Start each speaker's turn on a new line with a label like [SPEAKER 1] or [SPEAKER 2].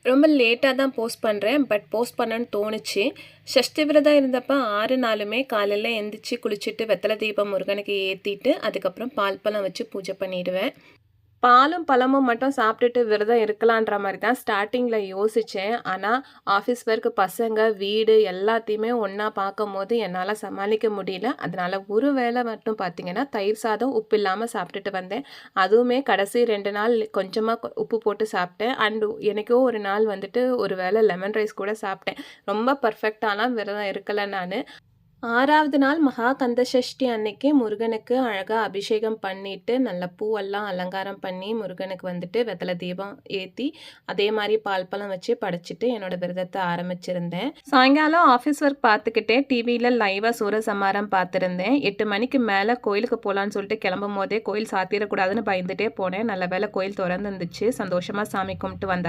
[SPEAKER 1] ரொம்ப லேட்டாக தான் போஸ்ட் பண்ணுறேன். பட் போஸ்ட் பண்ணணும்னு தோணுச்சு. சஷ்டி விரதம் இருந்தப்ப 6 நாளுமே காலையில எந்திரிச்சு குளிச்சுட்டு வெத்தலை தீபம் முருகனுக்கு ஏத்திட்டு, அதுக்கப்புறம் பால் பழம் வச்சு பூஜை பண்ணிடுவேன். பாலும் பழமும் மட்டும் சாப்பிட்டுட்டு விரதம் இருக்கலான்ற மாரி தான் ஸ்டார்ட்டிங்கில யோசிச்சேன். ஆனா, ஆஃபீஸ் ஒர்க், பசங்க, வீடு எல்லாத்தையுமே ஒண்ணா பார்க்கும்போது என்னால சமாளிக்க முடியல. அதனால ஒரு வேளை மட்டும் பார்த்தீங்கன்னா, தயிர் சாதம் உப்பு இல்லாம சாப்பிட்டுட்டு வந்தேன். அதுவுமே கடைசி 2 நாள் கொஞ்சமா உப்பு போட்டு சாப்பிட்டேன். அண்ட் என்னைக்கோ ஒரு நாள் வந்துட்டு ஒரு வேளை லெமன் ரைஸ் கூட சாப்பிட்டேன். ரொம்ப பெர்ஃபெக்ட்டாலாம் விரதம் இருக்கல நானு. 6வது நாள் மகா கந்த சஷ்டி அன்னைக்கு முருகனுக்கு அழகா அபிஷேகம் பண்ணிட்டு, நல்ல பூவெல்லாம் அலங்காரம் பண்ணி, முருகனுக்கு வந்துட்டு வெத்தல தீபம் ஏத்தி, அதே மாரி பால் பழம் வச்சு படைச்சுட்டு என்னோட விரதத்த ஆரம்பிச்சிருந்தேன். சாயங்காலம் ஆஃபீஸ் ஒர்க் பார்த்துக்கிட்டே டிவியில லைவா சூரசம்ஹாரம் பார்த்துருந்தேன். 8 மணிக்கு மேல கோயிலுக்கு போலான்னு சொல்லிட்டு கிளம்பும்போதே கோயில் சாத்திரக்கூடாதுன்னு பயந்துட்டே போனேன். நல்ல வேளை கோயில் தொறந்திருந்துச்சு. சந்தோஷமா சாமி கும்பிட்டு வந்தாச்சு.